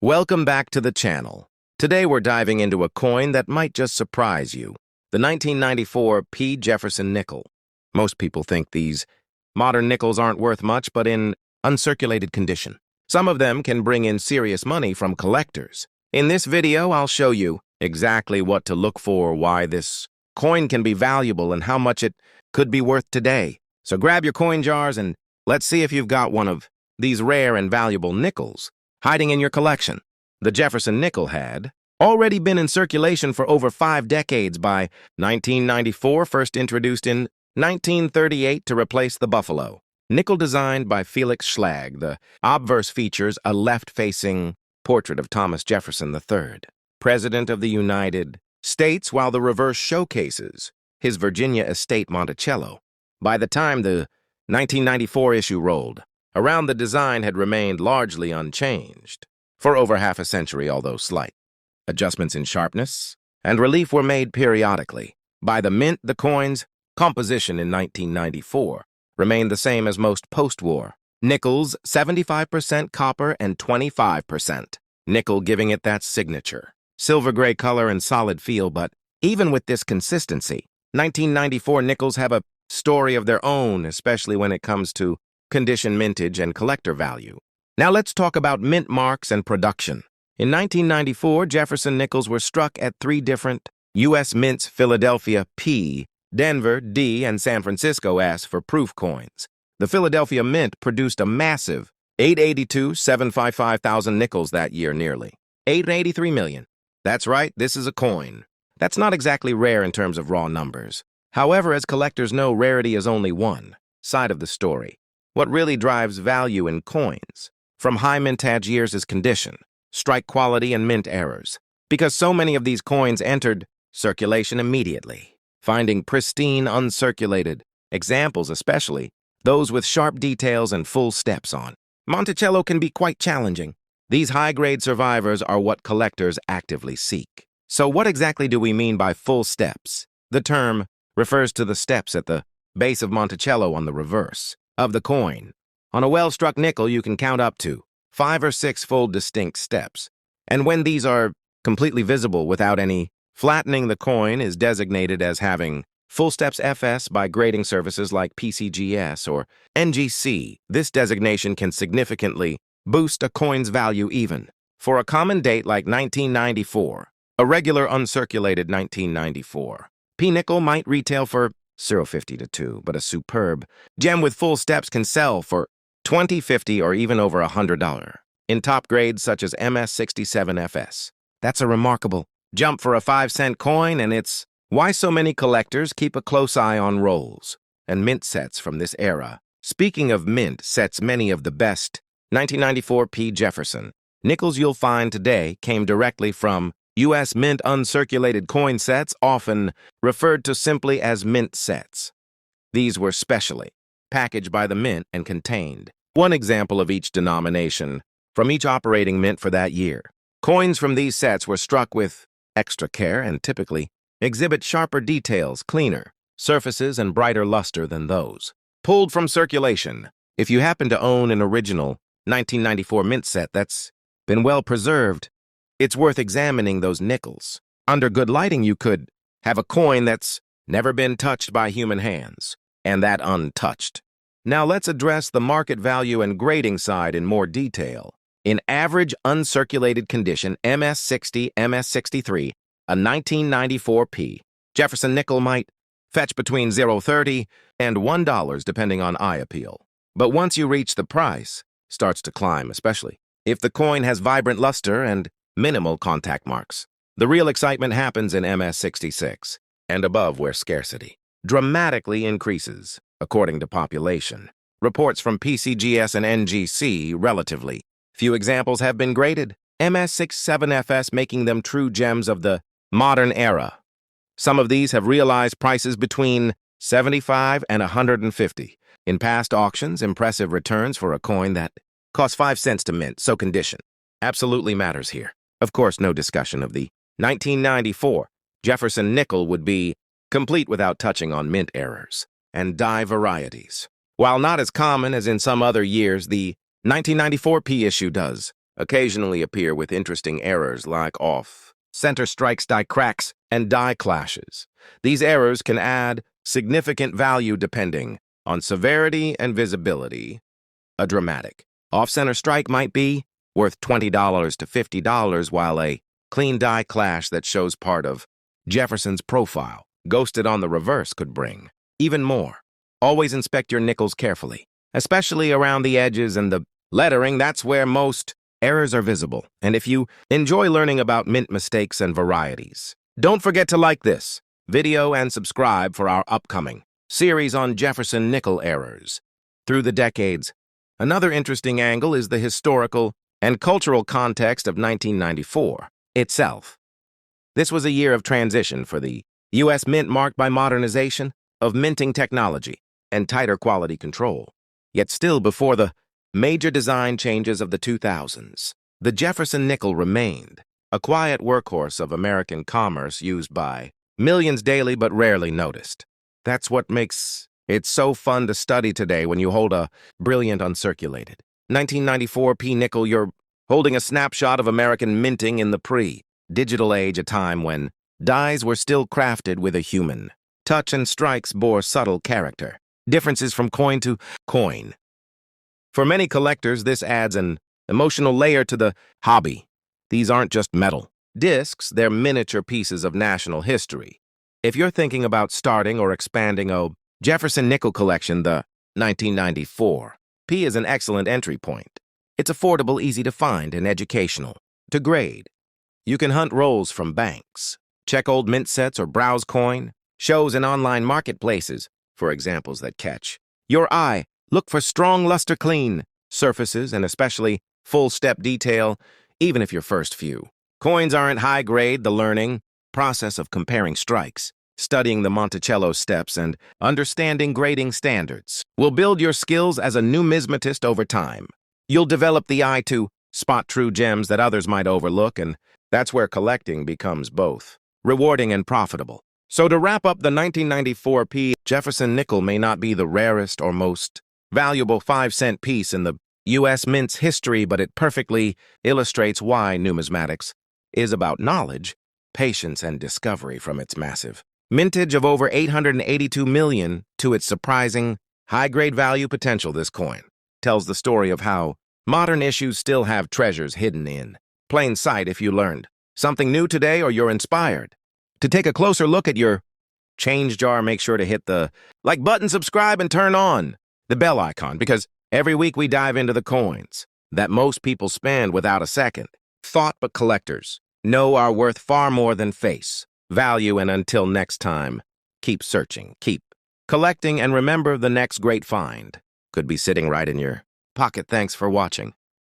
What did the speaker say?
Welcome back to the channel. Today we're diving into a coin that might just surprise you, the 1994 P. Jefferson Nickel. Most people think these modern nickels aren't worth much, but in uncirculated condition. Some of them can bring in serious money from collectors. In this video, I'll show you exactly what to look for, why this coin can be valuable, and how much it could be worth today. So grab your coin jars and let's see if you've got one of these rare and valuable nickels hiding in your collection. The Jefferson Nickel had already been in circulation for over 5 decades. By 1994, first introduced in 1938 to replace the buffalo. Nickel designed by Felix Schlag, the obverse features a left-facing portrait of Thomas Jefferson III, President of the United States, while the reverse showcases his Virginia estate Monticello. By the time the 1994 issue rolled around, the design had remained largely unchanged for over half a century, although slight adjustments in sharpness and relief were made periodically. By the mint, the coin's composition in 1994 remained the same as most post-war nickels, 75% copper and 25% nickel, giving it that signature silver-gray color and solid feel. But even with this consistency, 1994 nickels have a story of their own, especially when it comes to condition, mintage, and collector value. Now let's talk about mint marks and production. In 1994, Jefferson nickels were struck at 3 different U.S. mints: Philadelphia P, Denver D, and San Francisco S for proof coins. The Philadelphia Mint produced a massive 882,755,000 nickels that year, nearly 883 million. That's right, this is a coin. That's not exactly rare in terms of raw numbers. However, as collectors know, rarity is only one side of the story. What really drives value in coins from high mintage years is condition, strike quality, and mint errors. Because so many of these coins entered circulation immediately, finding pristine, uncirculated examples, especially those with sharp details and full steps on Monticello, can be quite challenging. These high-grade survivors are what collectors actively seek. So what exactly do we mean by full steps? The term refers to the steps at the base of Monticello on the reverse of the coin. On a well-struck nickel, you can count up to 5 or 6 full distinct steps. And when these are completely visible without any flattening, the coin is designated as having full steps FS by grading services like PCGS or NGC. This designation can significantly boost a coin's value even for a common date like 1994. A regular uncirculated 1994 P nickel might retail for $0.50 to $2, but a superb gem with full steps can sell for $20, $50, or even over $100 in top grades such as MS67FS. That's a remarkable jump for a 5-cent coin, and it's why so many collectors keep a close eye on rolls and mint sets from this era. Speaking of mint sets, many of the best 1994 P. Jefferson nickels you'll find today came directly from U.S. Mint uncirculated coin sets, often referred to simply as mint sets. These were specially packaged by the mint and contained one example of each denomination from each operating mint for that year. Coins from these sets were struck with extra care and typically exhibit sharper details, cleaner surfaces, and brighter luster than those pulled from circulation. If you happen to own an original 1994 mint set that's been well preserved, it's worth examining those nickels. Under good lighting, you could have a coin that's never been touched by human hands, and that untouched. Now let's address the market value and grading side in more detail. In average uncirculated condition, MS60, MS63, a 1994 P. Jefferson nickel might fetch between $0.30 and $1 depending on eye appeal. But once you reach the price, starts to climb, especially if the coin has vibrant luster and minimal contact marks. The real excitement happens in MS66 and above, where scarcity dramatically increases according to population. Reports from PCGS and NGC, relatively few examples have been graded MS67FS, making them true gems of the modern era. Some of these have realized prices between $75 and $150. In past auctions, impressive returns for a coin that cost 5 cents to mint, so condition absolutely matters here. Of course, no discussion of the 1994 Jefferson Nickel would be complete without touching on mint errors and die varieties. While not as common as in some other years, the 1994 P issue does occasionally appear with interesting errors like off center strikes, die cracks, and die clashes. These errors can add significant value depending on severity and visibility. A dramatic off-center strike might be worth $20 to $50, while a clean die clash that shows part of Jefferson's profile, ghosted on the reverse, could bring even more. Always inspect your nickels carefully, especially around the edges and the lettering. That's where most errors are visible. And if you enjoy learning about mint mistakes and varieties, don't forget to like this video and subscribe for our upcoming series on Jefferson Nickel errors through the decades. Another interesting angle is the historical and cultural context of 1994 itself. This was a year of transition for the U.S. Mint, marked by modernization of minting technology and tighter quality control. Yet still before the major design changes of the 2000s, the Jefferson Nickel remained a quiet workhorse of American commerce used by millions daily but rarely noticed. That's what makes it so fun to study today when you hold a brilliant uncirculated 1994 P nickel. You're holding a snapshot of American minting in the pre-digital age, a time when dies were still crafted with a human touch and strikes bore subtle character differences from coin to coin. For many collectors, this adds an emotional layer to the hobby. These aren't just metal discs, they're miniature pieces of national history. If you're thinking about starting or expanding a Jefferson Nickel collection, the 1994 P is an excellent entry point. It's affordable, easy to find, and educational to grade. You can hunt rolls from banks, check old mint sets, or browse coin shows and online marketplaces for examples that catch your eye. Look for strong, luster clean surfaces and especially full-step detail, even if your first few coins aren't high grade. The learning process of comparing strikes, studying the Monticello steps, and understanding grading standards will build your skills as a numismatist over time. You'll develop the eye to spot true gems that others might overlook, and that's where collecting becomes both rewarding and profitable. So to wrap up, the 1994 P Jefferson Nickel may not be the rarest or most valuable 5-cent piece in the U.S. Mint's history, but it perfectly illustrates why numismatics is about knowledge, patience, and discovery. From its massive mintage of over 882 million to its surprising high-grade value potential, this coin tells the story of how modern issues still have treasures hidden in plain sight. If you learned something new today, or you're inspired to take a closer look at your change jar, make sure to hit the like button, subscribe, and turn on the bell icon, because every week we dive into the coins that most people spend without a second thought, but collectors know are worth far more than face value. And until next time, keep searching, keep collecting, and remember, the next great find could be sitting right in your pocket. Thanks for watching.